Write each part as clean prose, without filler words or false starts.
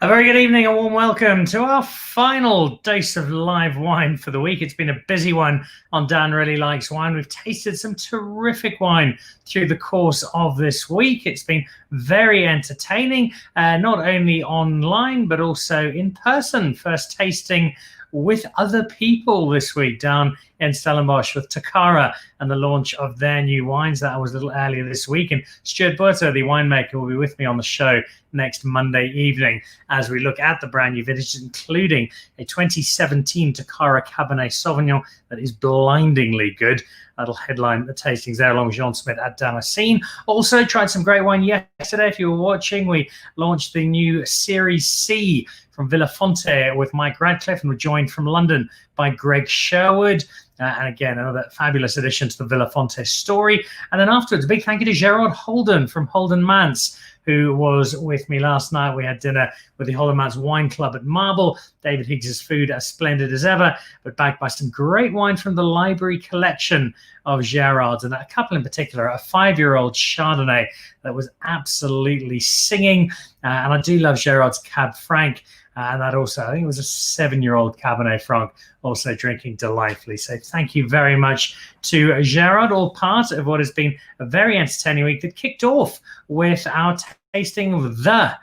A very good evening, a warm welcome to our final dose of live wine for the week. It's been a busy one on Dan Really Likes Wine. We've tasted some terrific wine through the course of this week. It's been very entertaining, not only online, but also in person. First tasting with other people this week down in Stellenbosch with Takara and the launch of their new wines. That was a little earlier this week. And Stuart Buerter, the winemaker, will be with me on the show next Monday evening as we look at the brand new vintages, including a 2017 Takara Cabernet Sauvignon that is blindingly good. That'll headline the tastings there along with Jean Smith at Damascene. Also tried some great wine yesterday. If you were watching, we launched the new Series C from Villafonte with Mike Radcliffe, and we're joined from London by Greg Sherwood. And again, another fabulous addition to the Villafonte story. And then afterwards, a big thank you to Gerard Holden from Holden Mance, who was with me last night. We had dinner with the Holden Mance Wine Club at Marble. David Higgs's food as splendid as ever, but backed by some great wine from the library collection of Gerard's, and a couple in particular, a 5-year-old Chardonnay that was absolutely singing. And I do love Gerard's Cab Franc. And that also, I think it was a 7-year-old Cabernet Franc, also drinking delightfully. So thank you very much to Gerard, all part of what has been a very entertaining week that kicked off with our tasting of the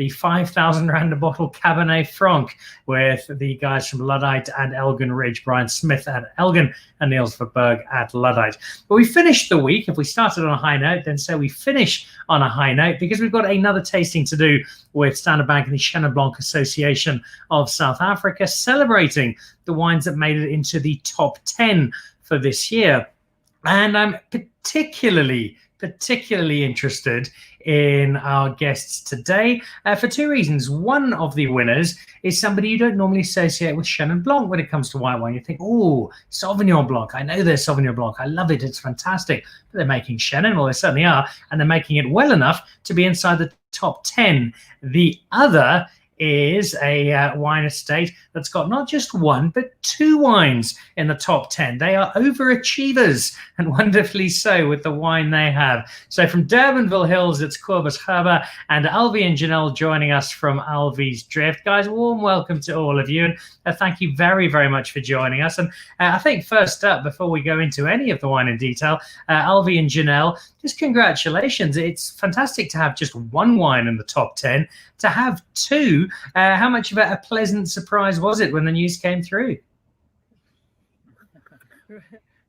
5,000 rand a bottle Cabernet Franc with the guys from Luddite and Elgin Ridge, Brian Smith at Elgin and Niels Verberg at Luddite. But we finished the week, if we started on a high note, then so we finish on a high note because we've got another tasting to do with Standard Bank and the Chenin Blanc Association of South Africa, celebrating the wines that made it into the top 10 for this year. And I'm particularly interested in our guests today for two reasons. One of the winners is somebody you don't normally associate with Chenin Blanc when it comes to white wine. You think, oh, Sauvignon Blanc. I know there's Sauvignon Blanc. I love it. It's fantastic. But they're making Chenin. Well, they certainly are. And they're making it well enough to be inside the top 10. The other is a wine estate that's got not just one, but two wines in the top 10. They are overachievers, and wonderfully so with the wine they have. So from Durbanville Hills, it's Kobus Gerber and Alvi and Janelle joining us from Alvi's Drift. Guys, warm welcome to all of you, and thank you very, very much for joining us. And I think first up, before we go into any of the wine in detail, Alvi and Janelle, just congratulations. It's fantastic to have just one wine in the top 10. To have two, how much of a pleasant surprise was it when the news came through?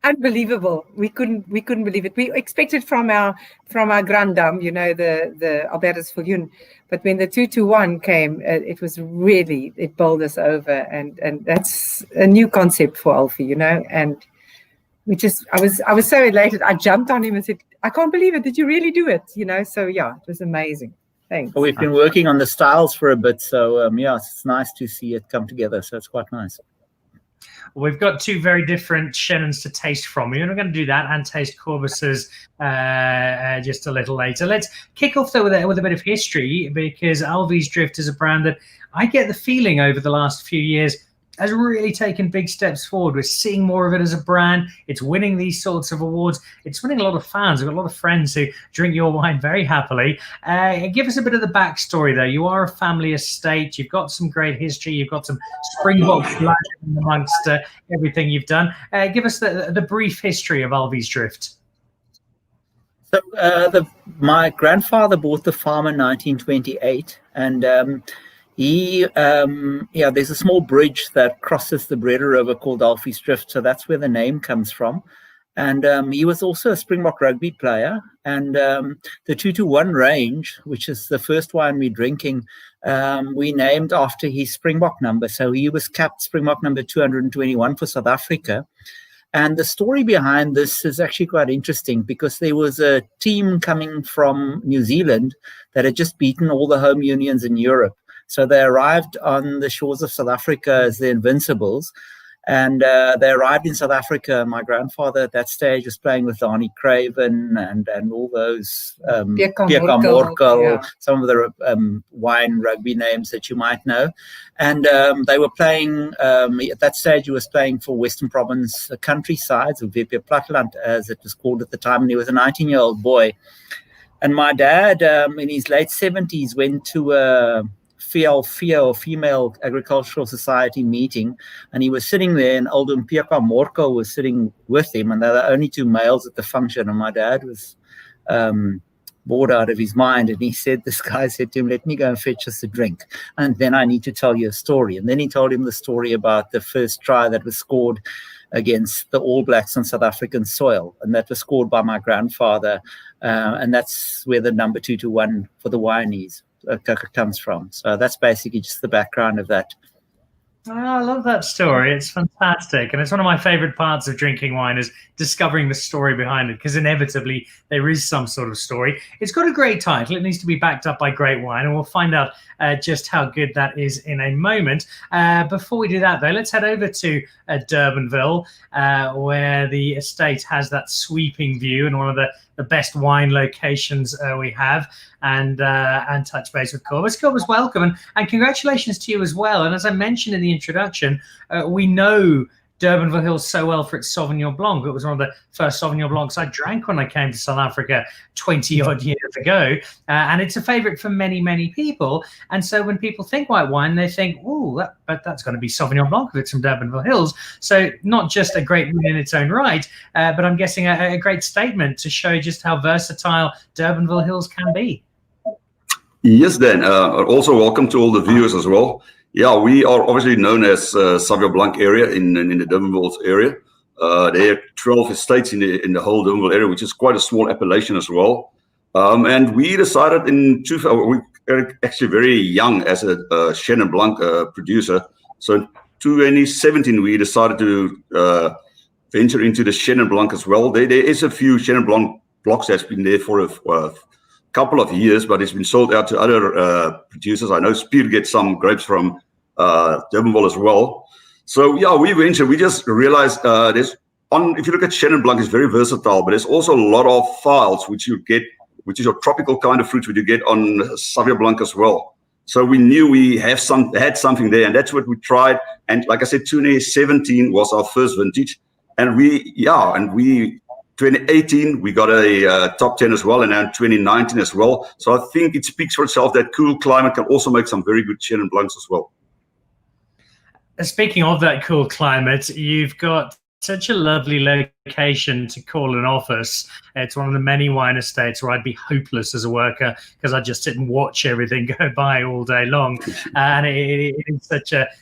Unbelievable. We couldn't believe it. We expected from our Grand Dame, the Albertus Viljoen, but when the 2-1 came, it bowled us over, and that's a new concept for Alfie, and I was so elated. I jumped on him and said, I can't believe it. Did you really do it? So yeah, it was amazing. Thanks. Well, we've been working on the styles for a bit, so it's nice to see it come together. So it's quite nice. We've got two very different Chenins to taste from. We're going to do that and taste Kobus's just a little later. Let's kick off though with a bit of history, because Alvi's Drift is a brand that I get the feeling over the last few years has really taken big steps forward. We're seeing more of it as a brand. It's winning these sorts of awards. It's winning a lot of fans. We've got a lot of friends who drink your wine very happily. Give us a bit of the backstory, though. You are a family estate. You've got some great history. You've got some Springbok flag amongst everything you've done. Give us the brief history of Alvi's Drift. So my grandfather bought the farm in 1928, and there's a small bridge that crosses the Breda River called Alvi's Drift, so that's where the name comes from. And he was also a Springbok rugby player, and the 2-1 range, which is the first wine we're drinking, we named after his Springbok number. So he was capped Springbok number 221 for South Africa. And the story behind this is actually quite interesting, because there was a team coming from New Zealand that had just beaten all the home unions in Europe. So they arrived on the shores of South Africa as the Invincibles, and they arrived in South Africa. My grandfather at that stage was playing with Donnie Craven and all those Pierre Morkel, some of the wine rugby names that you might know. And they were playing, at that stage he was playing for Western Province Countryside, or VP Platteland as it was called at the time, and he was a 19-year-old boy. And my dad, in his late 70s, went to a FIA or Female Agricultural Society meeting, and he was sitting there, and Oldham Piaka Morko was sitting with him, and there were only 2 males at the function, and my dad was bored out of his mind, and this guy said to him, "Let me go and fetch us a drink, and then I need to tell you a story." And then he told him the story about the first try that was scored against the All Blacks on South African soil, and that was scored by my grandfather, and that's where the number 2-1 for the wineries comes from. So that's basically just the background of that. Oh, I love that story. It's fantastic. And it's one of my favorite parts of drinking wine is discovering the story behind it, because inevitably there is some sort of story. It's got a great title. It needs to be backed up by great wine, and we'll find out just how good that is in a moment. Before we do that, though, let's head over to Durbanville, where the estate has that sweeping view and one of the best wine locations we have, and touch base with Corbus. Corbus, welcome, and congratulations to you as well. And as I mentioned in the introduction, we know Durbanville Hills so well for its Sauvignon Blanc. It was one of the first Sauvignon Blancs I drank when I came to South Africa 20-odd years ago. And it's a favorite for many, many people. And so when people think white wine, they think, oh, that's going to be Sauvignon Blanc if it's from Durbanville Hills. So not just a great wine in its own right, but I'm guessing a great statement to show just how versatile Durbanville Hills can be. Yes, Dan. Also welcome to all the viewers as well. Yeah, we are obviously known as Sauvignon Blanc area in the Durbanville area. There are 12 estates in the whole Durbanville area, which is quite a small appellation as well. And we decided we were actually very young as a Chenin Blanc producer. So in 2017, we decided to venture into the Chenin Blanc as well. There is a few Chenin Blanc blocks that's been there for a couple of years, but it's been sold out to other producers. I know Spear gets some grapes from Durbanville as well. So yeah, we ventured. We just realized if you look at Chenin Blanc, it's very versatile, but there's also a lot of files which you get, which is your tropical kind of fruits which you get on Sauvignon Blanc as well. So we knew we had something there, and that's what we tried. And like I said, 2017 was our first vintage, and 2018, we got a top 10 as well, and now 2019 as well. So I think it speaks for itself that cool climate can also make some very good Chenin Blancs as well. Speaking of that cool climate, you've got such a lovely location to call an office. It's one of the many wine estates where I'd be hopeless as a worker because I just sit and watch everything go by all day long. And it is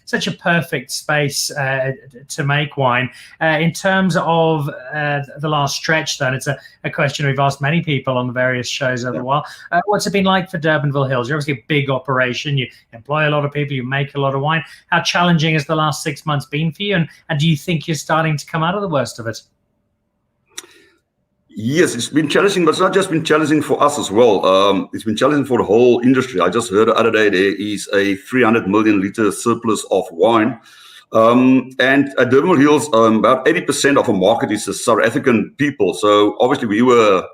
such a perfect space to make wine. In terms of the last stretch, then, it's a question we've asked many people on the various shows over a while. What's it been like for Durbanville Hills? You're obviously a big operation. You employ a lot of people. You make a lot of wine. How challenging has the last 6 months been for you? And do you think you're starting to come out of the worst of it? Yes, it's been challenging, but it's not just been challenging for us as well. It's been challenging for the whole industry. I just heard the other day there is a 300 million liter surplus of wine. And at Durbanville Hills, about 80% of our market is the South African people. So obviously we were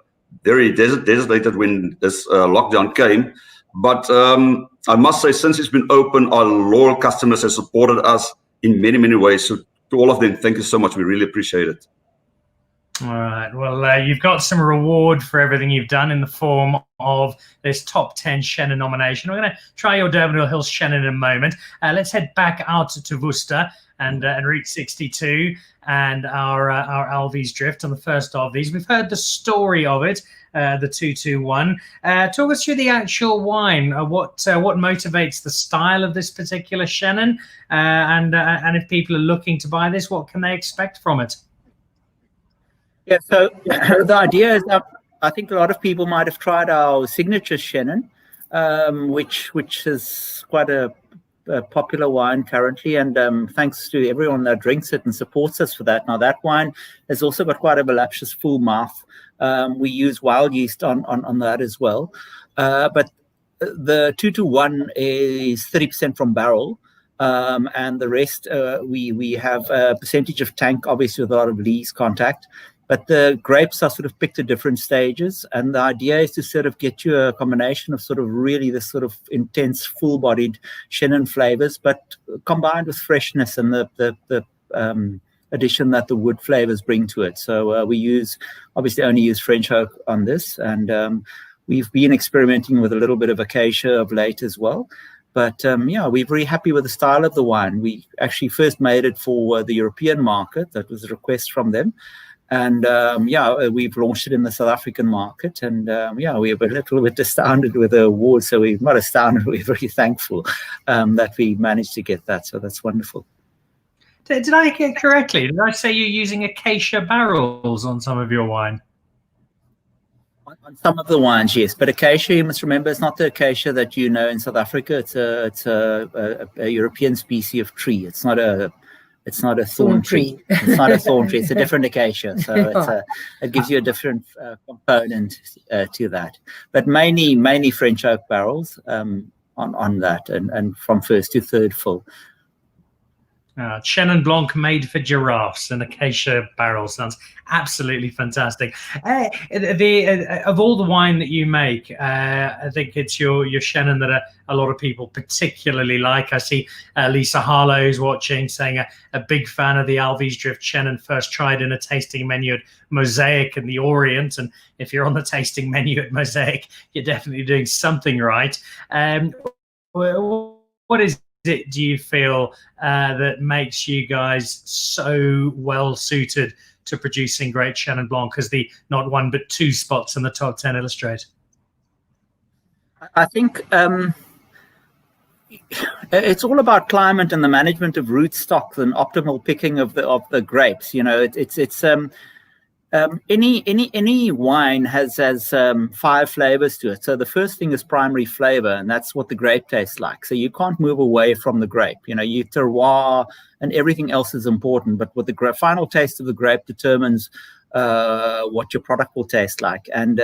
very desolated when this lockdown came. But I must say, since it's been open, our loyal customers have supported us in many, many ways. So to all of them, thank you so much. We really appreciate it. All right. Well, you've got some reward for everything you've done in the form of this top 10 Shannon nomination. We're going to try your Durbanville Hills Shannon in a moment. Let's head back out to Worcester and Route 62 and our Alvi's Drift on the first of these. We've heard the story of it, the 221. Talk us through the actual wine. What motivates the style of this particular Shannon? And if people are looking to buy this, what can they expect from it? Yeah, so the idea is that I think a lot of people might have tried our signature Shannon, which is quite a popular wine currently, and thanks to everyone that drinks it and supports us for that. Now, that wine has also got quite a voluptuous full mouth. We use wild yeast on that as well. But the 221 is 30% from barrel. And the rest, we have a percentage of tank, obviously with a lot of lees contact. But the grapes are sort of picked at different stages. And the idea is to sort of get you a combination of sort of really this sort of intense, full-bodied Chenin flavors, but combined with freshness and the addition that the wood flavors bring to it. So we obviously only use French oak on this. And we've been experimenting with a little bit of acacia of late as well. But yeah, we're very happy with the style of the wine. We actually first made it for the European market. That was a request from them. And yeah, we've launched it in the South African market. And yeah, we were a little bit astounded with the award. So we're not astounded, we're very thankful that we managed to get that. So that's wonderful. Did I hear correctly? Did I say you're using acacia barrels on some of your wine? On some of the wines, yes. But acacia, you must remember, it's not the acacia that you know in South Africa. It's a European species of tree. It's not a thorn tree. It's not a thorn tree. It's a different acacia. So it gives you a different component to that. But mainly French oak barrels on that, and from first to third fill. Chenin Blanc made for giraffes and acacia barrel sounds absolutely fantastic. Of all the wine that you make, I think it's your Shannon that a lot of people particularly like. I see Lisa Harlow's watching, saying a big fan of the Alvi's Drift Chenin, first tried in a tasting menu at Mosaic in the Orient. And if you're on the tasting menu at Mosaic, you're definitely doing something right. What is it, do you feel, that makes you guys so well suited to producing great Chenin Blanc as the not one but two spots in the top 10 illustrate? I think it's all about climate and the management of rootstock and optimal picking of the grapes. You know, any wine has 5 flavors to it. So the first thing is primary flavor, and that's what the grape tastes like. So you can't move away from the grape. You know, your terroir and everything else is important, but what the final taste of the grape determines what your product will taste like. And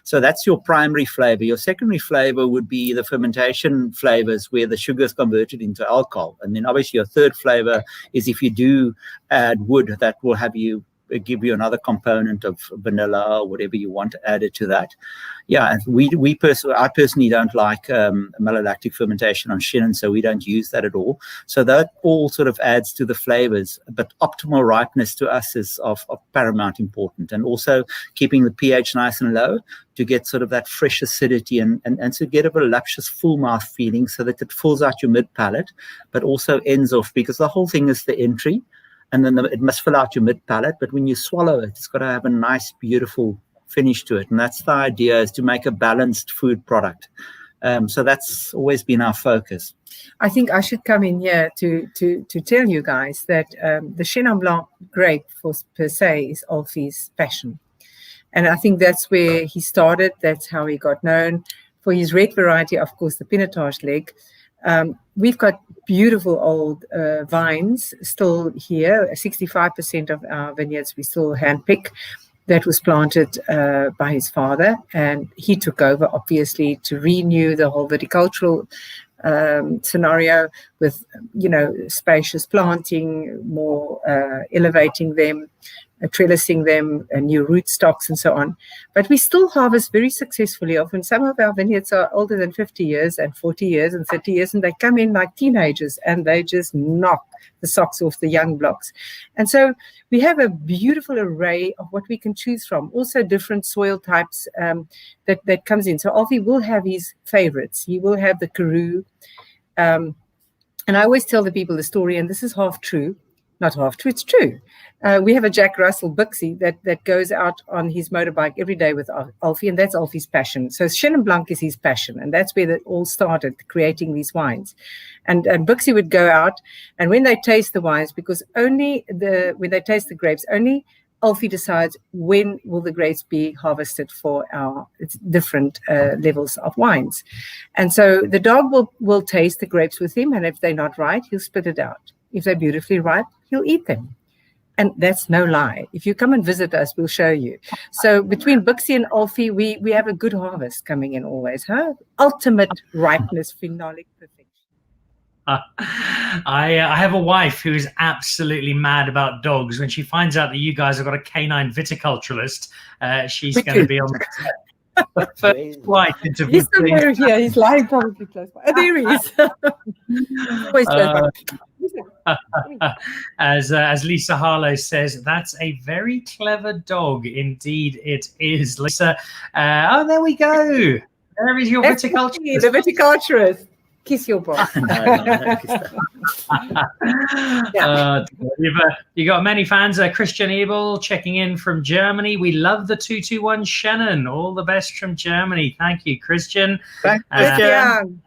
so that's your primary flavor. Your secondary flavor would be the fermentation flavors, where the sugar is converted into alcohol. And then obviously your third flavor is if you do add wood, that will give you another component of vanilla or whatever you want added to that. Yeah, and I personally don't like malolactic fermentation on Shannon, so we don't use that at all. So that all sort of adds to the flavors, but optimal ripeness to us is of paramount importance, and also keeping the pH nice and low to get sort of that fresh acidity and to get a voluptuous full mouth feeling, so that it fills out your mid palate, but also ends off, because the whole thing is the entry. And then it must fill out your mid palate, but when you swallow it, it's got to have a nice, beautiful finish to it. And that's the idea, is to make a balanced food product. So that's always been our focus. I think I should come in here to tell you guys that the Chenin Blanc grape per se is Alfi's passion. And I think that's where he started. That's how he got known. For his red variety, of course, the Pinotage leg. We've got beautiful old vines still here. 65% of our vineyards we still handpick. That was planted by his father, and he took over, obviously, to renew the whole viticultural scenario with, spacious planting, more elevating them, trellising them, new rootstocks and so on. But we still harvest very successfully. Often some of our vineyards are older than 50 years and 40 years and 30 years, and they come in like teenagers and they just knock the socks off the young blocks. And so we have a beautiful array of what we can choose from. Also different soil types that comes in. So Alvi will have his favorites. He will have the Karoo. And I always tell the people the story, and this is half true. Not half true, it's true. We have a Jack Russell Buxie that goes out on his motorbike every day with Alfi, and that's Alfi's passion. So Chenin Blanc is his passion, and that's where it all started, creating these wines. And Buxie would go out, and when they taste the wines, because when they taste the grapes, only Alfi decides when will the grapes be harvested for our different levels of wines. And so the dog will taste the grapes with him, and if they're not right, he'll spit it out. If they're beautifully ripe, he'll eat them. And that's no lie. If you come and visit us, we'll show you. So between Buxie and Alfi, we have a good harvest coming in always. Ultimate ripeness, phenolic perfection. I have a wife who is absolutely mad about dogs. When she finds out that you guys have got a canine viticulturalist, she's going to be on the first flight into He's somewhere here. He's lying probably close by. Oh, there he is. Always close by. As Lisa Harlow says, that's a very clever dog. Indeed, it is, Lisa. Oh, there we go. There is your viticulturist. The viticulturist. Kiss your boss. You got many fans. Christian Ebel checking in from Germany. We love the 221 Shannon. All the best from Germany. Thank you, Christian. Thanks, Christian.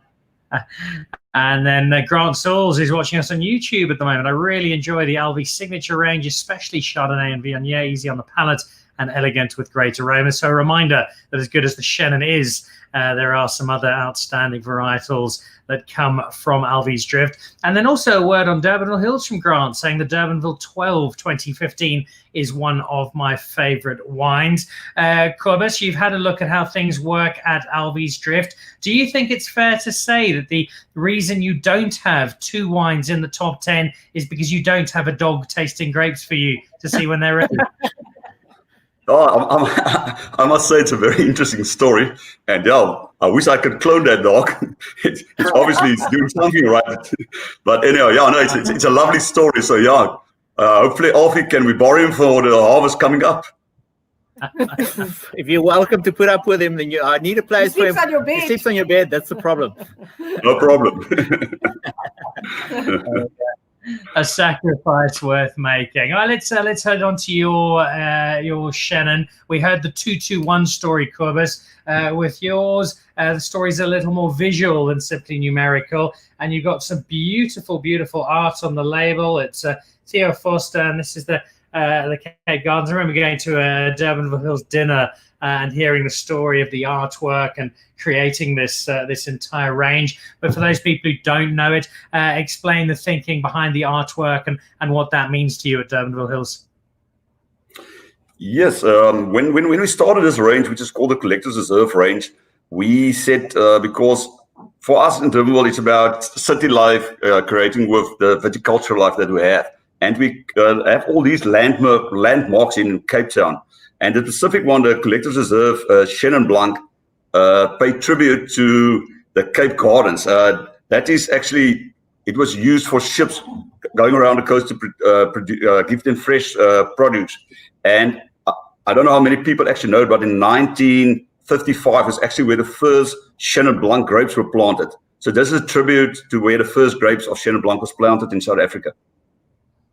And then Grant Sauls is watching us on YouTube at the moment. I really enjoy the Alvi signature range, especially Chardonnay and Viognier, easy on the palate and elegant with great aroma. So a reminder that as good as the Shannon is, there are some other outstanding varietals that come from Alvi's Drift. And then also a word on Durbanville Hills from Grant, saying the Durbanville 12 2015 is one of my favorite wines. Corbus, you've had a look at how things work at Alvi's Drift. Do you think it's fair to say that the reason you don't have 2 wines in the top 10 is because you don't have a dog tasting grapes for you to see when they're ready? I must say it's a very interesting story, and I wish I could clone that dog. It's obviously it's doing something right, but anyhow, it's a lovely story. So hopefully Alfie, can we borrow him for the harvest coming up? If you're welcome to put up with him, then I need a place for him. On your bed. He sleeps on your bed. That's the problem. No problem. A sacrifice worth making. All right, let's head on to your Shannon. We heard the 221 story, Corbus. With yours, the story's a little more visual than simply numerical, and you've got some beautiful, beautiful art on the label. It's Theo Foster, and this is the Cape Gardens. I remember going to a Durbanville Hills dinner and hearing the story of the artwork and creating this entire range. But for those people who don't know it, explain the thinking behind the artwork and what that means to you at Durbanville Hills. Yes, when we started this range, which is called the Collector's Reserve range, we said because for us in Durbanville, it's about city life, creating with the viticultural life that we have. And we have all these landmarks in Cape Town. And the specific one, the Collector's Reserve, Chenin Blanc, pay tribute to the Cape Gardens. That is actually, it was used for ships going around the coast to give them fresh produce. And I don't know how many people actually know, but in 1955 was actually where the first Chenin Blanc grapes were planted. So this is a tribute to where the first grapes of Chenin Blanc was planted in South Africa.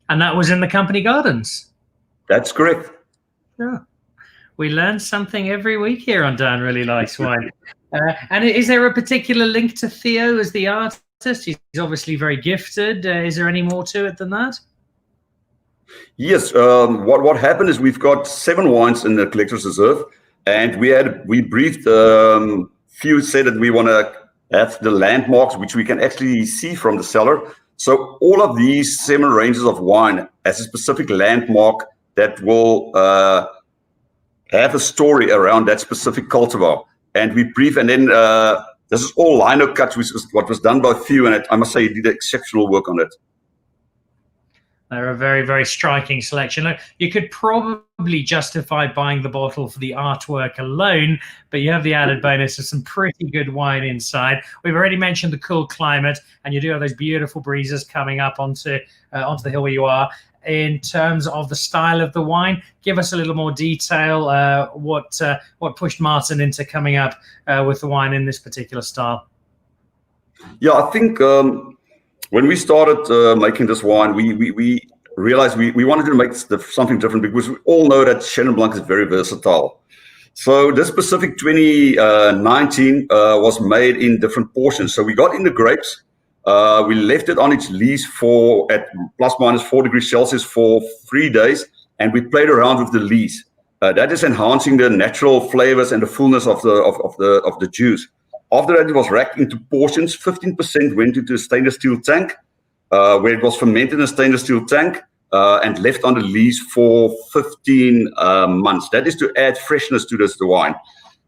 And that was in the company gardens? That's correct. Yeah. We learn something every week here on Dan Really Likes Wine. And is there a particular link to Theo as the artist? He's obviously very gifted. Is there any more to it than that? Yes. What happened is we've got 7 wines in the Collector's Reserve, and we briefed few said that we want to have the landmarks which we can actually see from the cellar. So all of these 7 ranges of wine has a specific landmark that will have a story around that specific cultivar. And we brief, and then this is all lino cuts, which is what was done by Theo, and I must say he did exceptional work on it. They're a very, very striking selection. Look, you could probably justify buying the bottle for the artwork alone, but you have the added bonus of some pretty good wine inside. We've already mentioned the cool climate, and you do have those beautiful breezes coming up onto the hill where you are. In terms of the style of the wine, give us a little more detail. What pushed Martin into coming up with the wine in this particular style? Yeah, I think when we started making this wine, we realized we wanted to make something different, because we all know that Chenin Blanc is very versatile. So this specific 2019 was made in different portions. So we got in the grapes. We left it on its lees at plus minus 4 degrees Celsius for 3 days, and we played around with the lees. That is enhancing the natural flavors and the fullness of the juice. After that, it was racked into portions. 15% went into a stainless steel tank, where it was fermented in a stainless steel tank and left on the lees for 15 months. That is to add freshness to the wine.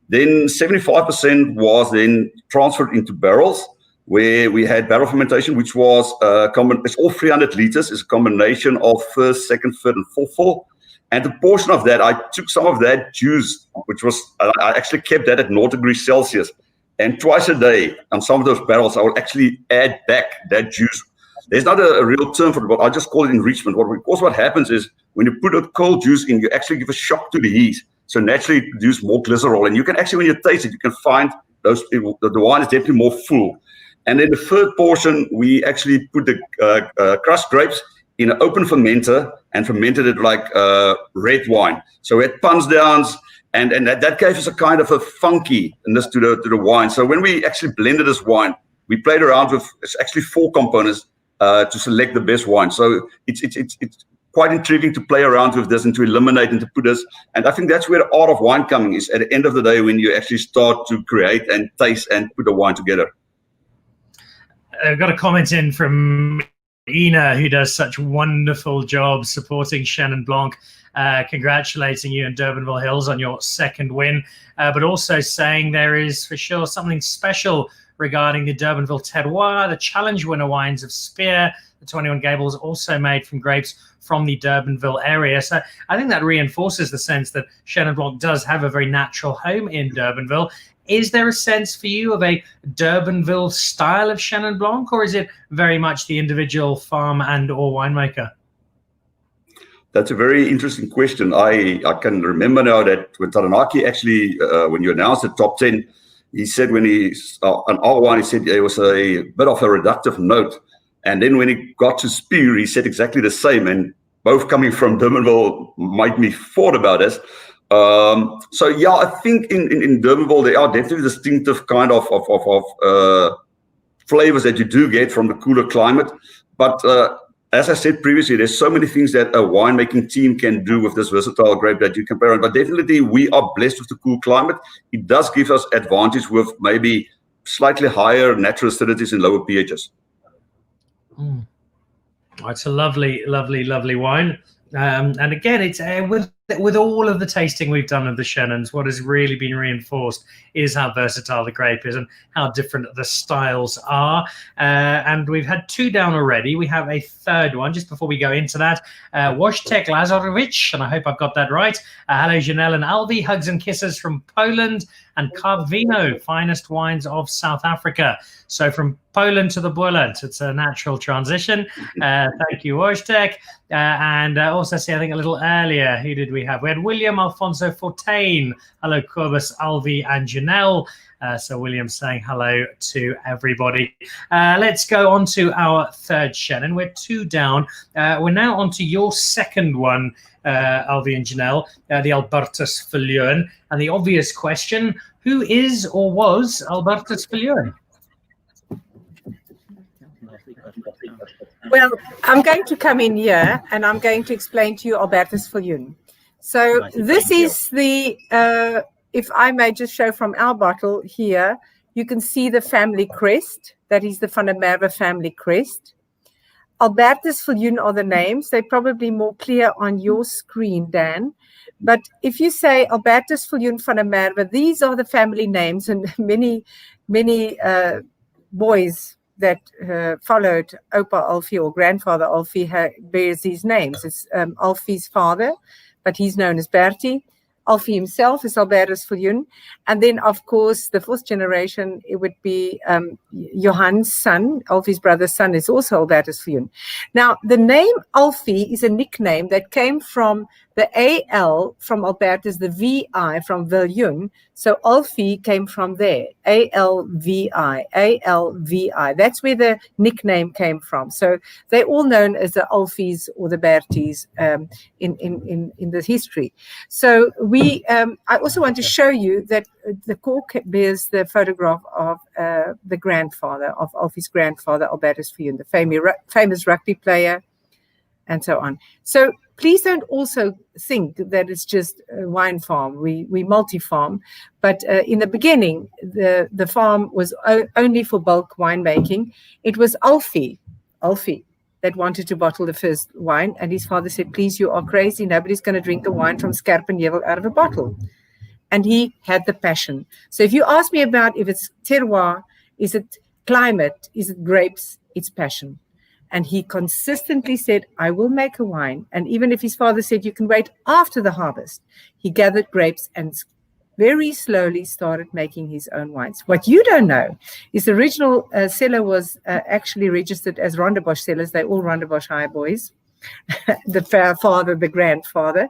Then 75% was then transferred into barrels, where we had barrel fermentation, which was it's all 300 liters. It's a combination of first, second, third, and fourth fill. And a portion of that, I took some of that juice, which was, I actually kept that at 0 degrees Celsius. And twice a day on some of those barrels, I would actually add back that juice. There's not a real term for it, but I just call it enrichment. Because what happens is when you put a cold juice in, you actually give a shock to the yeast. So naturally it produces more glycerol. And you can actually, when you taste it, you can find the wine is definitely more full. And then the third portion, we actually put the crushed grapes in an open fermenter and fermented it like red wine. So we had punch downs, and that gave us a kind of a funkiness to the wine. So when we actually blended this wine, we played around with actually 4 components to select the best wine. So it's quite intriguing to play around with this and to eliminate and to put this. And I think that's where the art of wine coming is at the end of the day, when you actually start to create and taste and put the wine together. I've got a comment in from Ina, who does such wonderful job supporting Chenin Blanc, congratulating you in Durbanville Hills on your 2nd win, but also saying there is for sure something special regarding the Durbanville terroir, the challenge winner wines of Spear, the 21 Gables also made from grapes from the Durbanville area. So I think that reinforces the sense that Chenin Blanc does have a very natural home in Durbanville. Is there a sense for you of a Durbanville style of Chenin Blanc, or is it very much the individual farm and or winemaker? That's a very interesting question. I can remember now that when Taranaki actually, when you announced the top 10, he said when on our wine, he said it was a bit of a reductive note. And then when he got to Spear, he said exactly the same. And both coming from Durbanville made me thought about this. So yeah, I think in Durbanville there are definitely distinctive kind of flavors that you do get from the cooler climate. But as I said previously, there's so many things that a winemaking team can do with this versatile grape that you compare on. But definitely we are blessed with the cool climate. It does give us advantage with maybe slightly higher natural acidities and lower pHs. Mm. Oh, it's a lovely, lovely, lovely wine. And again, it's with all of the tasting we've done of the Chenins, what has really been reinforced is how versatile the grape is and how different the styles are. And we've had 2 down already. We have a 3rd one just before we go into that. Wojtek Lazarowicz, and I hope I've got that right. Hello, Janelle and Alvi. Hugs and kisses from Poland. And Carvino, finest wines of South Africa. So from Poland to the Boland, it's a natural transition. Thank you, Wojtek. And also see, I think a little earlier, who did we have? We had William Alfonso Fortain. Hello, Corbus, Alvi, and Janelle. So William saying hello to everybody. Let's go on to our 3rd Chenin. We're 2 down. We're now on to your 2nd one, Alvi and Janelle, the Albertus Viljoen. And the obvious question, who is or was Albertus Viljoen? Well, I'm going to come in here and I'm going to explain to you Albertus Viljoen. So this is the, if I may just show from our bottle here, you can see the family crest. That is the Van der Merwe family crest. Albertus Viljoen are the names. They're probably more clear on your screen, Dan. But if you say Albertus Viljoen van der Merwe, these are the family names, and many boys that followed Opa Alfie or grandfather Alfie bears these names. It's Alfie's father, but he's known as Bertie. Alfie himself is Albertus Viljoen. And then, of course, the 4th generation, it would be Johan's son. Alfie's brother's son is also Albertus Viljoen. Now, the name Alfie is a nickname that came from the AL from Albertus, the VI from Viljoen. So Alfie came from there, ALVI, ALVI. That's where the nickname came from. So they're all known as the Alfies or the Berties in the history. So I also want to show you that the cork bears the photograph of the grandfather, of Alfie's grandfather, Albertus Viljoen, the famous rugby player, and so on. So please don't also think that it's just a wine farm. We multi-farm, but in the beginning, the farm was only for bulk winemaking. It was Alfie that wanted to bottle the first wine, and his father said, "Please, you are crazy. Nobody's going to drink the wine from Skerpenheuwel out of a bottle." And he had the passion. So if you ask me about if it's terroir, is it climate, is it grapes, it's passion. And he consistently said, "I will make a wine." And even if his father said, "You can wait after the harvest," he gathered grapes and very slowly started making his own wines. What you don't know is the original cellar was actually registered as Rondebosch cellars. They're all Rondebosch high boys, the father, the grandfather.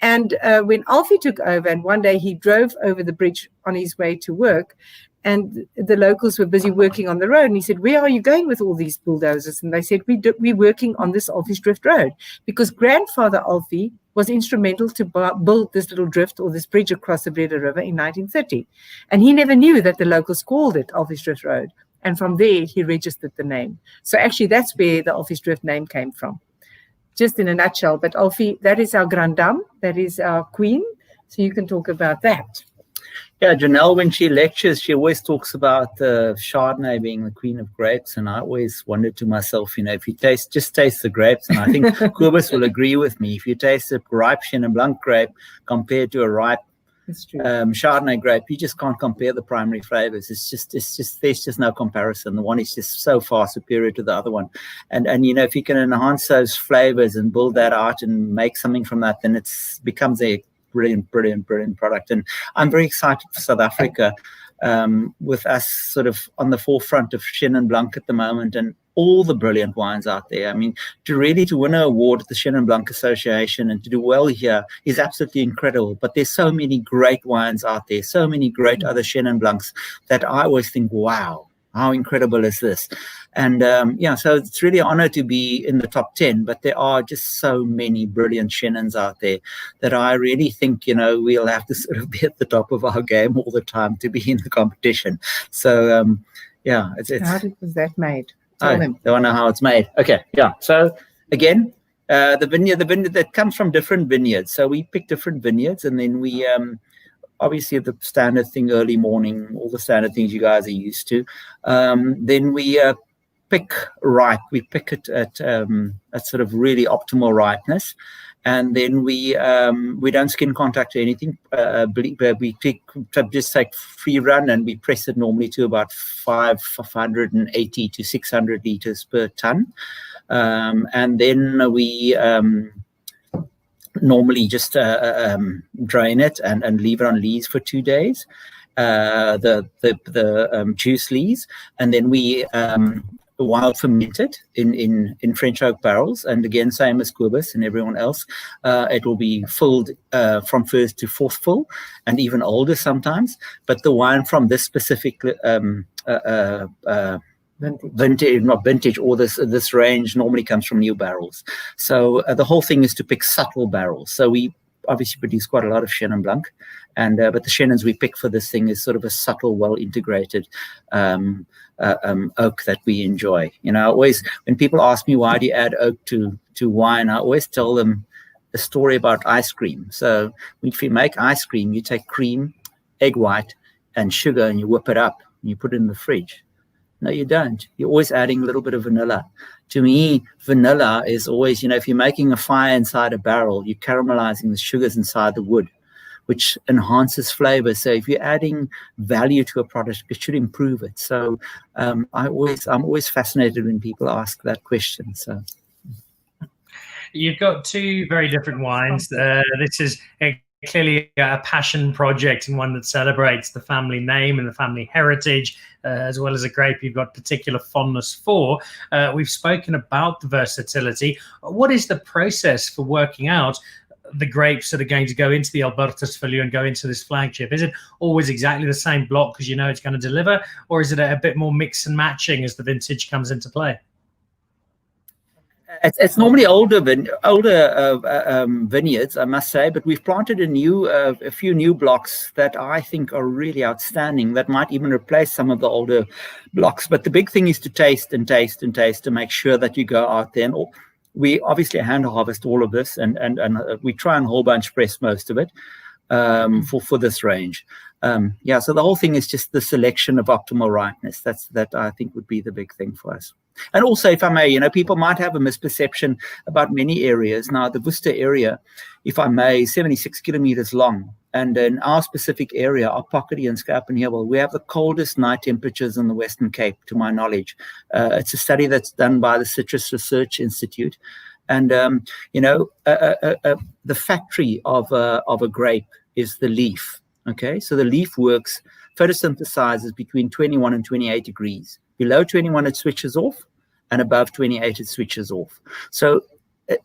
And when Alfie took over, and one day he drove over the bridge on his way to work, And the locals were busy working on the road. And he said, where are you going with all these bulldozers? And they said, we're working on this Alvi's Drift Road, because grandfather Alvi was instrumental to build this little drift, or this bridge across the Breda River in 1930. And he never knew that the locals called it Alvi's Drift Road. And from there, he registered the name. So actually, that's where the Alvi's Drift name came from, just in a nutshell. But Alvi, that is our Grand Dame, that is our queen. So you can talk about that. Yeah, Janelle, when she lectures, she always talks about Chardonnay being the queen of grapes. And I always wondered to myself, if you just taste the grapes, and I think Kobus will agree with me, if you taste a ripe Chenin Blanc grape compared to a ripe Chardonnay grape, you just can't compare the primary flavors. It's just there's just no comparison. The one is just so far superior to the other one. And if you can enhance those flavors and build that out and make something from that, then it becomes a brilliant product. And I'm very excited for South Africa, with us sort of on the forefront of Chenin Blanc at the moment, and all the brilliant wines out there. I mean, to win an award at the Standard Bank Association and to do well here is absolutely incredible. But there's so many great wines out there, so many great other Chenin Blancs, that I always think, wow, how incredible is this? And so it's really an honor to be in the top 10, but there are just so many brilliant Chenins out there that I really think, we'll have to sort of be at the top of our game all the time to be in the competition. So, it's how was that made? I don't know how it's made. Okay, yeah. So again, the vineyard that comes from different vineyards. So we pick different vineyards, and then we obviously the standard thing, early morning, all the standard things you guys are used to. Then we pick ripe. We pick it at sort of really optimal ripeness. And then we don't skin contact or anything. We just take free run, and we press it normally to about 580 to 600 liters per ton. And then we normally just drain it and leave it on lees for 2 days, the juice lees, and then we wild fermented in French oak barrels. And again, same as Kobus and everyone else, it will be filled from first to fourth fill, and even older sometimes. But the wine from this specific vintage or this range normally comes from new barrels. So the whole thing is to pick subtle barrels. So we obviously produce quite a lot of Chenin Blanc, and but the Chenins we pick for this thing is sort of a subtle, well integrated oak that we enjoy. Always when people ask me why do you add oak to wine, I always tell them a story about ice cream. So if you make ice cream, you take cream, egg white, and sugar, and you whip it up and you put it in the fridge. No, you don't. You're always adding a little bit of vanilla. To me, vanilla is always, if you're making a fire inside a barrel, you're caramelizing the sugars inside the wood, which enhances flavor. So if you're adding value to a product, it should improve it. So I'm always fascinated when people ask that question. So you've got two very different wines. This is clearly a passion project, and one that celebrates the family name and the family heritage, as well as a grape you've got particular fondness for. We've spoken about the versatility. What is the process for working out the grapes that are going to go into the Albertus Filio and go into this flagship? Is it always exactly the same block because it's going to deliver, or is it a bit more mix and matching as the vintage comes into play? It's normally older vineyards, I must say, but we've planted a few new blocks that I think are really outstanding, that might even replace some of the older blocks. But the big thing is to taste and taste and taste to make sure that you go out there. And we obviously hand harvest all of this, and we try and whole bunch press most of it for this range. So the whole thing is just the selection of optimal ripeness. That I think would be the big thing for us. And also, if I may, people might have a misperception about many areas. Now, the Worcester area, if I may, is 76 kilometers long. And in our specific area, our Pockety and Scarpenheuwel, we have the coldest night temperatures in the Western Cape, to my knowledge. It's a study that's done by the Citrus Research Institute. And, the factory of a grape is the leaf. Okay, so the leaf works, photosynthesizes between 21 and 28 degrees. Below 21, it switches off, and above 28, it switches off. So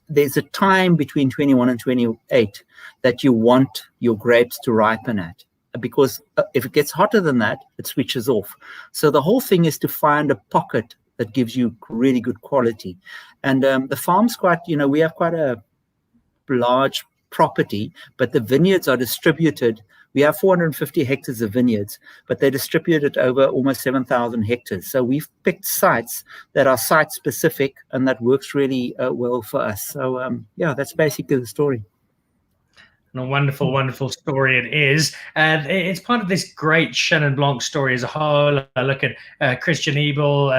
there's a time between 21 and 28 that you want your grapes to ripen at. because if it gets hotter than that, it switches off. So the whole thing is to find a pocket that gives you really good quality. And the farm's quite, we have quite a large property, but the vineyards are distributed. We have 450 hectares of vineyards, but they're distributed over almost 7,000 hectares. So we've picked sites that are site specific, and that works really well for us. So that's basically the story. And a wonderful, wonderful story it is. It's part of this great Chenin Blanc story as a whole. I look at Christian Ebel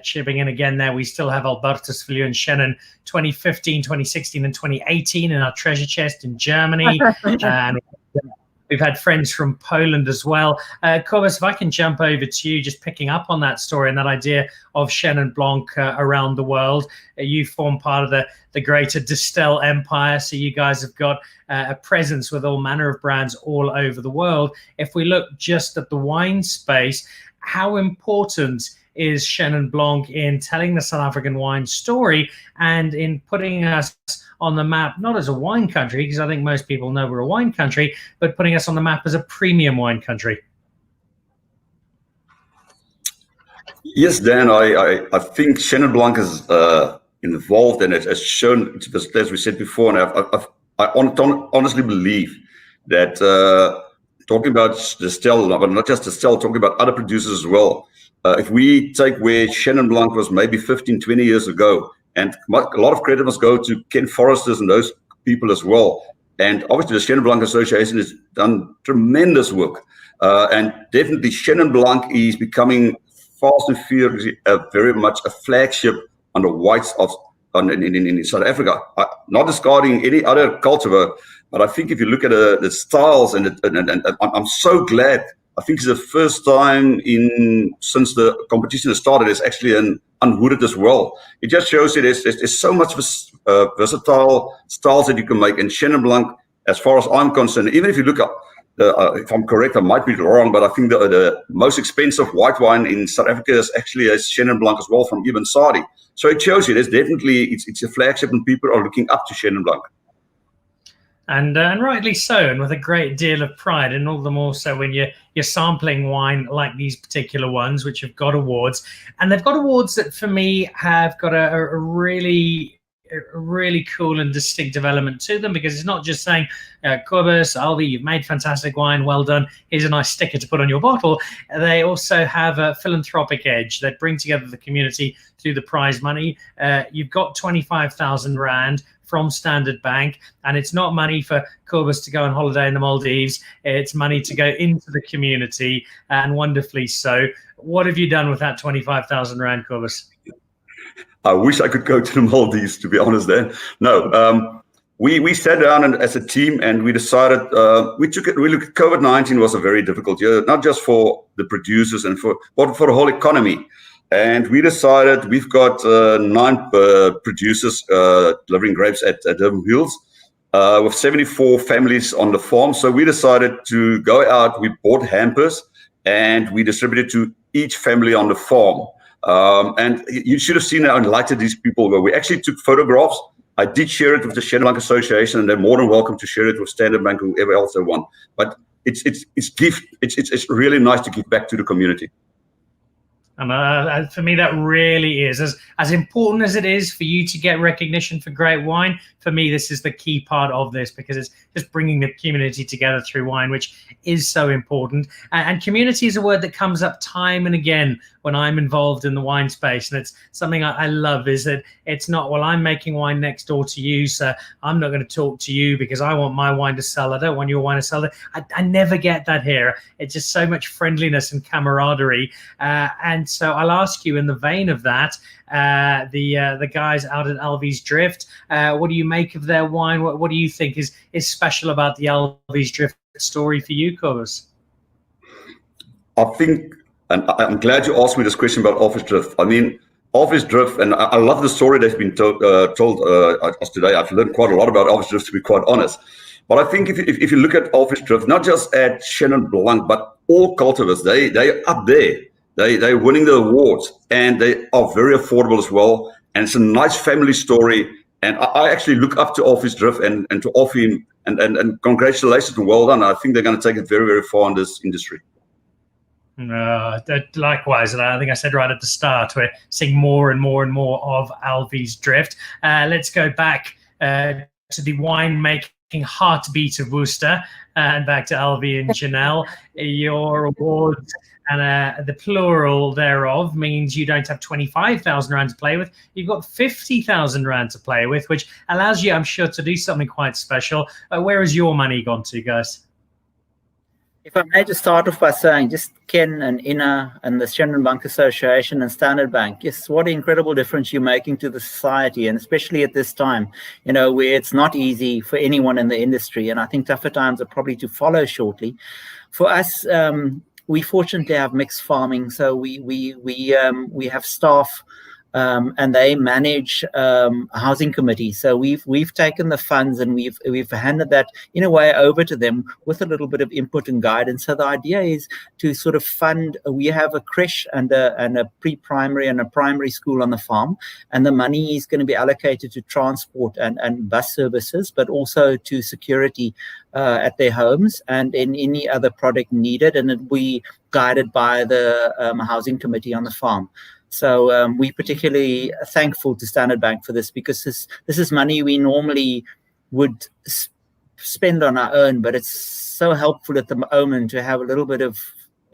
chipping in again there. We still have Albertus Viljoen Chenin 2015, 2016, and 2018 in our treasure chest in Germany. And we've had friends from Poland as well. Cobus, if I can jump over to you, just picking up on that story and that idea of Chenin Blanc around the world. You form part of the greater Distel empire, so you guys have got a presence with all manner of brands all over the world. If we look just at the wine space, how important is Chenin Blanc in telling the South African wine story and in putting us on the map, not as a wine country, because I think most people know we're a wine country, but putting us on the map as a premium wine country? Yes, Dan, I think Chenin Blanc is involved, and it has shown, as we said before, and I honestly believe that talking about Distel, but not just Distel, talking about other producers as well. If we take where Chenin Blanc was maybe 15, 20 years ago, and a lot of credit must go to Ken Forresters and those people as well. And obviously the Standard Bank Association has done tremendous work. And definitely Chenin Blanc is becoming fast and furious, very much a flagship on the whites in South Africa. Not discarding any other cultivar, but I think if you look at the styles, and I'm so glad. I think it's the first time since the competition has started, it's actually an unhooded as well. It just shows you there's so much versatile styles that you can make. And Chenin Blanc, as far as I'm concerned, even if you look up, if I'm correct, I might be wrong, but I think the most expensive white wine in South Africa is actually a Chenin Blanc as well from Ibn Sadi. So it shows you there's definitely, it's a flagship and people are looking up to Chenin Blanc. And rightly so, and with a great deal of pride, and all the more so when you're sampling wine like these particular ones, which have got awards. And they've got awards that, for me, have got a really cool and distinctive element to them, because it's not just saying, Cobus, Alvi, you've made fantastic wine, well done, here's a nice sticker to put on your bottle. They also have a philanthropic edge that bring together the community through the prize money. You've got 25,000 Rand from Standard Bank, and it's not money for Cobus to go on holiday in the Maldives. It's money to go into the community, and wonderfully so. What have you done with that 25,000 Rand, Cobus? I wish I could go to the Maldives, to be honest. Then no, we sat down and as a team, and we decided we looked at COVID-19 was a very difficult year, not just for the producers and but for the whole economy. And we decided we've got 9 producers delivering grapes at Durbanville with 74 families on the farm. So we decided to go out. We bought hampers and we distributed to each family on the farm. And you should have seen how enlightened these people were. We actually took photographs. I did share it with the Chenin Blanc Association, and they're more than welcome to share it with Standard Bank, whoever else they want. But it's really nice to give back to the community. And for me, that really is as important as it is for you to get recognition for great wine. For me, this is the key part of this, because it's just bringing the community together through wine, which is so important. And community is a word that comes up time and again when I'm involved in the wine space. And it's something I love, is that it's not, well, I'm making wine next door to you, so I'm not going to talk to you because I want my wine to sell. I don't want your wine to sell. I never get that here. It's just so much friendliness and camaraderie. And so I'll ask you, in the vein of that, the guys out at Alvi's Drift, what do you make of their wine? What do you think is special about the Alvi's Drift story for you, Cobus? I think, and I'm glad you asked me this question about Alvi's Drift. I mean, Alvi's Drift, and I love the story that's been told us today. I've learned quite a lot about Alvi's Drift, to be quite honest. But I think if you look at Alvi's Drift, not just at Chenin Blanc, but all cultivars, they're up there. They're winning the awards, and they are very affordable as well. And it's a nice family story. And I actually look up to Alvi's Drift and to offer him And congratulations and well done. I think they're going to take it very, very far in this industry. Likewise, and I think I said right at the start, we're seeing more and more and more of Alvi's drift. Let's go back to the winemaking heartbeat of Worcester and back to Alvi and Janelle. Your awards and the plural thereof means you don't have 25,000 rand to play with. You've got 50,000 rand to play with, which allows you, I'm sure, to do something quite special. Where has your money gone to, guys? If I may just start off by saying, just Ken and Ina and the Chenin Blanc Association and Standard Bank, yes, what an incredible difference you're making to the society, and especially at this time, where it's not easy for anyone in the industry, and I think tougher times are probably to follow shortly. For us, we fortunately have mixed farming, so we have staff. And they manage a housing committee. So we've taken the funds and we've handed that in a way over to them with a little bit of input and guidance. So the idea is to sort of fund. We have a creche and a pre-primary and a primary school on the farm, and the money is going to be allocated to transport and bus services, but also to security at their homes and in any other product needed, and it will be guided by the housing committee on the farm. So we're particularly thankful to Standard Bank for this, because this is money we normally would spend on our own, but it's so helpful at the moment to have a little bit of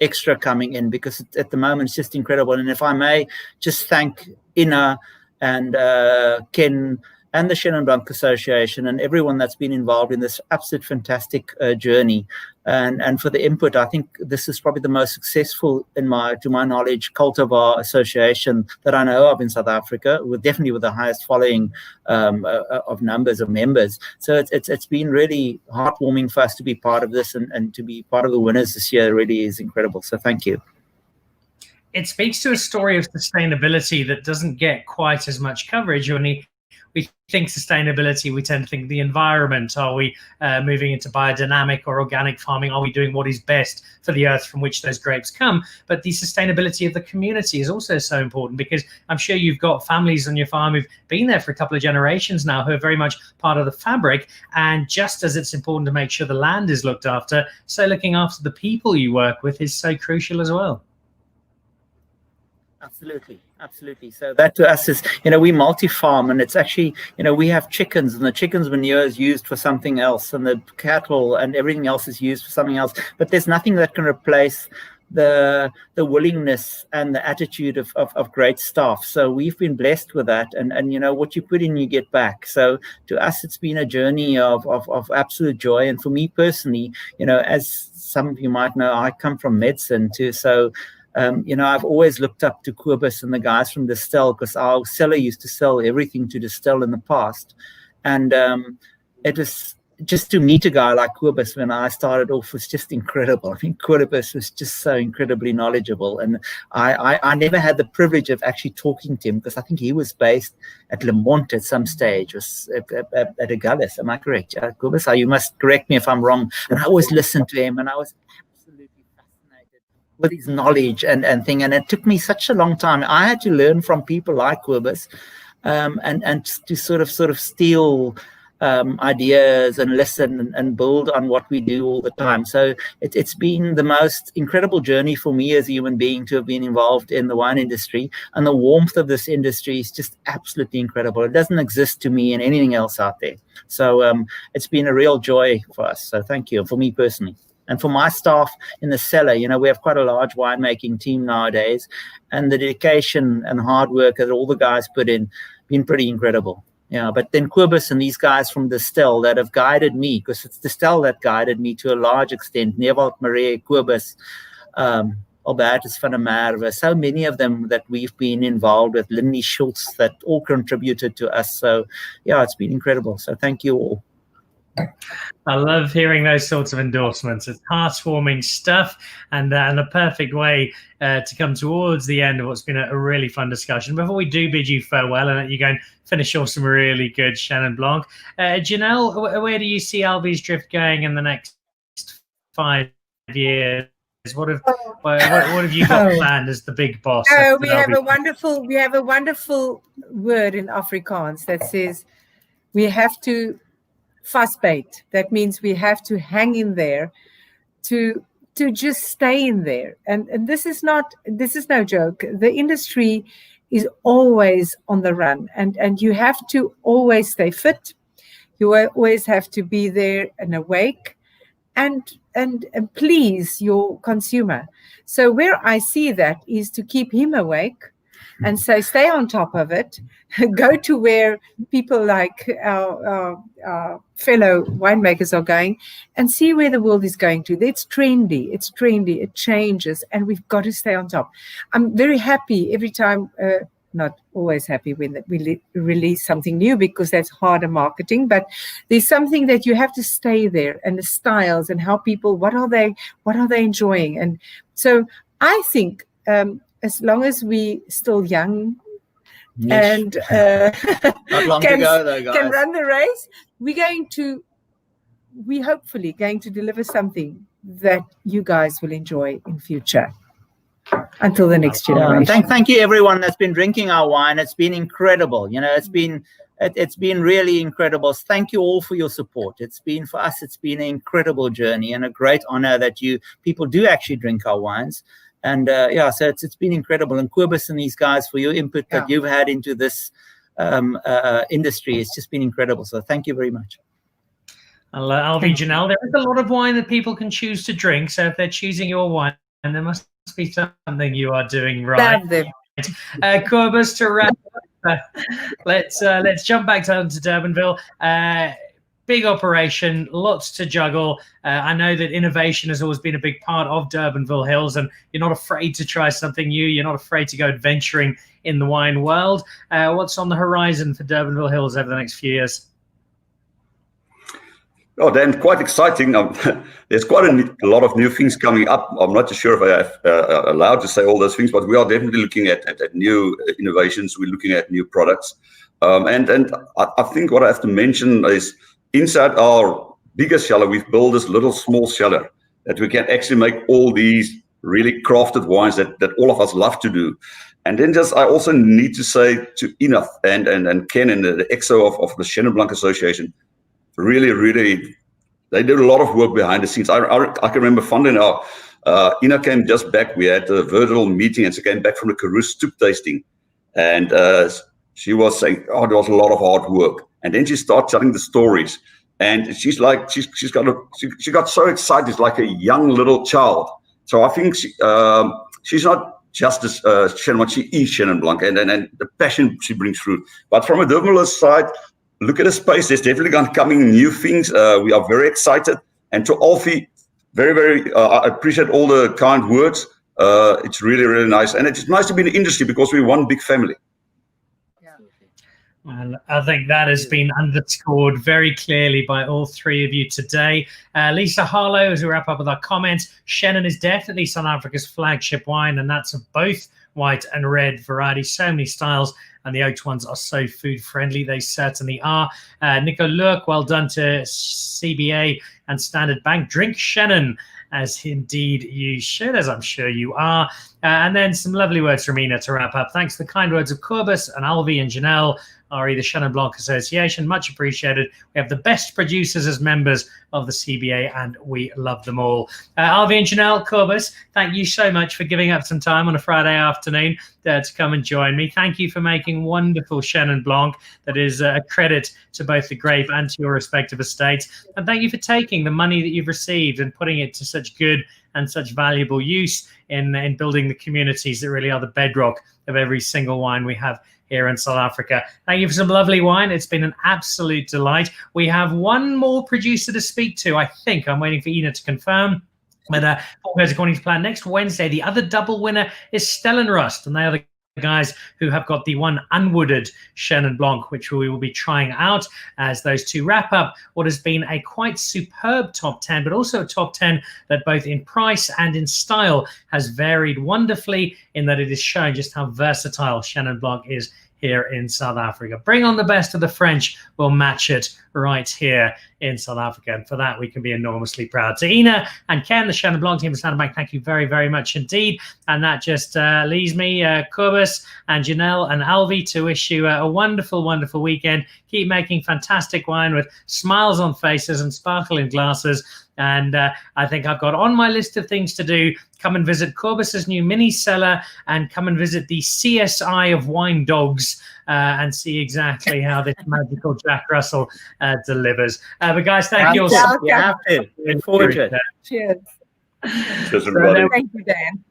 extra coming in, because at the moment it's just incredible. And if I may just thank Ina and Ken and the Chenin Blanc Association and everyone that's been involved in this absolute fantastic journey, and for the input. I think this is probably the most successful, to my knowledge, cultivar association that I know of in South Africa, definitely with the highest following of numbers of members. So it's been really heartwarming for us to be part of this, and to be part of the winners this year really is incredible. So thank you. It speaks to a story of sustainability that doesn't get quite as much coverage. We think sustainability, we tend to think the environment. Are we moving into biodynamic or organic farming? Are we doing what is best for the earth from which those grapes come? But the sustainability of the community is also so important, because I'm sure you've got families on your farm who've been there for a couple of generations now, who are very much part of the fabric. And just as it's important to make sure the land is looked after, so looking after the people you work with is so crucial as well. Absolutely. So that to us is, we multi-farm, and it's actually, we have chickens, and the chickens' manure is used for something else, and the cattle and everything else is used for something else. But there's nothing that can replace the willingness and the attitude of great staff. So we've been blessed with that, and what you put in, you get back. So to us, it's been a journey of absolute joy. And for me personally, as some of you might know, I come from medicine too. So I've always looked up to Kobus and the guys from Distel, because our seller used to sell everything to Distel in the past. And it was just to meet a guy like Kobus when I started off was just incredible. I think Kobus was just so incredibly knowledgeable. And I never had the privilege of actually talking to him, because I think he was based at Lemont at some stage, was at Agulhas. Am I correct? Kobus, you must correct me if I'm wrong. And I always listened to him, and I was with his knowledge and thing, and it took me such a long time. I had to learn from people like Kobus, and to sort of steal ideas and listen and build on what we do all the time. So it's been the most incredible journey for me as a human being to have been involved in the wine industry, and the warmth of this industry is just absolutely incredible. It doesn't exist to me in anything else out there. So it's been a real joy for us. So thank you, for me personally. And for my staff in the cellar, we have quite a large winemaking team nowadays, and the dedication and hard work that all the guys put in been pretty incredible. But then Kobus and these guys from Distel that have guided me, because it's Distel that guided me to a large extent. Newald Marais, Kobus, Albertus van der Merwe, so many of them that we've been involved with, Lindy Schultz, that all contributed to us. So it's been incredible. So thank you all. I love hearing those sorts of endorsements. It's heartwarming stuff, and the perfect way to come towards the end of what's been a really fun discussion. Before we do bid you farewell and let you go and finish off some really good Chenin Blanc, Janelle, where do you see Alvi's drift going in the next 5 years? What have you got planned as the big boss? We have a wonderful word in Afrikaans that says we have to fastbait. That means we have to hang in there to just stay in there. And this is no joke. The industry is always on the run, and you have to always stay fit. You always have to be there and awake and please your consumer. So where I see that is to keep him awake and say, stay on top of it, go to where people like our fellow winemakers are going, and see where the world is going to. It's trendy, it changes, and we've got to stay on top. I'm very happy every time, not always happy when we release something new, because that's harder marketing, but there's something that you have to stay there, and the styles and how people, what are they enjoying. And so I think as long as we still young and not long to go though, guys, can run the race, we're hopefully going to deliver something that you guys will enjoy in future. Until the next generation. Thank you everyone that's been drinking our wine. It's been incredible. It's been really incredible. Thank you all for your support. It's been an incredible journey and a great honor that people do actually drink our wines. And so it's been incredible. And Kobus and these guys, for your input that you've had into this industry, it's just been incredible. So thank you very much. Alvi, Janelle, there is a lot of wine that people can choose to drink. So if they're choosing your wine, there must be something you are doing right. Kobus, to wrap up, let's jump back to Durbanville. Big operation, lots to juggle. I know that innovation has always been a big part of Durbanville Hills, and you're not afraid to try something new. You're not afraid to go adventuring in the wine world. What's on the horizon for Durbanville Hills over the next few years? Oh, Dan, quite exciting. There's quite a lot of new things coming up. I'm not too sure if I have allowed to say all those things, but we are definitely looking at new innovations. We're looking at new products. And I think what I have to mention is inside our biggest cellar, we've built this little small cellar that we can actually make all these really crafted wines that all of us love to do. And then I also need to say to Enoch and Ken and the EXO of the Chenin Blanc Association, really, they did a lot of work behind the scenes. I can remember fondly now, Ina came just back. We had a virtual meeting, and she came back from the Karoo stoop tasting. And she was saying, there was a lot of hard work. And then she started telling the stories. And she got so excited, it's like a young little child. So I think she's not just as Chenin, she is Chenin Blanc, and the passion she brings through. But from a Durbanville side, look at the space. There's definitely going to come in new things. We are very excited. And to Alvi, very, I appreciate all the kind words. It's really nice. And it's nice to be in the industry because we're one big family. And I think that has been underscored very clearly by all three of you today. Lisa Harlow, as we wrap up with our comments, Shannon is definitely South Africa's flagship wine, and that's of both white and red varieties. So many styles, and the oaked ones are so food friendly. They certainly are. Nico Lurk, well done to CBA and Standard Bank. Drink Shannon, as indeed you should, as I'm sure you are. And then some lovely words from Ina to wrap up. Thanks for the kind words of Kobus and Alvi and Janelle, the Chenin Blanc Association. Much appreciated. We have the best producers as members of the CBA, and we love them all. Alvi and Janelle, Kobus, thank you so much for giving up some time on a Friday afternoon to come and join me. Thank you for making wonderful Chenin Blanc that is a credit to both the grape and to your respective estates. And thank you for taking the money that you've received and putting it to such good and such valuable use in building the communities that really are the bedrock of every single wine we have here in South Africa. Thank you for some lovely wine. It's been an absolute delight. We have one more producer to speak to, I think. I'm waiting for Ina to confirm. But all goes according to plan. Next Wednesday, the other double winner is Stellenrust, and they are the guys who have got the one unwooded Chenin Blanc, which we will be trying out as those two wrap up what has been a quite superb top 10, but also a top 10 that both in price and in style has varied wonderfully, in that it is showing just how versatile Chenin Blanc is here in South Africa. Bring on the best of the French. We'll match it right here in South Africa. And for that, we can be enormously proud. To Ina and Ken, the Chenin Blanc team of Standard Bank, thank you very, very much indeed. And that just leaves me, Kobus and Janelle and Alvi, to wish you a wonderful, wonderful weekend. Keep making fantastic wine with smiles on faces and sparkle in glasses. And I think I've got on my list of things to do. Come and visit Corbus's new mini cellar and come and visit the CSI of wine dogs and see exactly how this magical Jack Russell delivers. But guys, thank you all so much. You have to. Look forward to it. Cheers. Cheers, everybody. Thank you, Dan.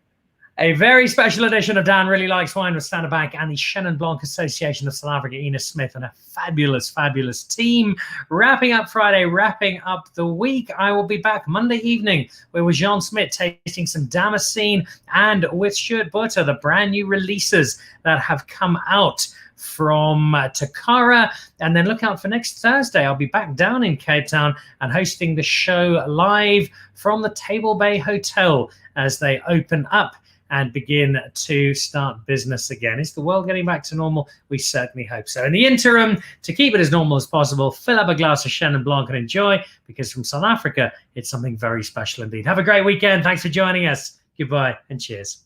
A very special edition of Dan Really Likes Wine with Standard Bank and the Chenin Blanc Association of South Africa, Ina Smith, and a fabulous, fabulous team. Wrapping up Friday, wrapping up the week. I will be back Monday evening with Jean Smith tasting some Damascene, and with Stuart Butter, the brand new releases that have come out from Takara. And then look out for next Thursday. I'll be back down in Cape Town and hosting the show live from the Table Bay Hotel as they open up and begin to start business again. Is the world getting back to normal? We certainly hope so. In the interim, to keep it as normal as possible, fill up a glass of Chenin Blanc and enjoy, because from South Africa, it's something very special indeed. Have a great weekend. Thanks for joining us. Goodbye and cheers.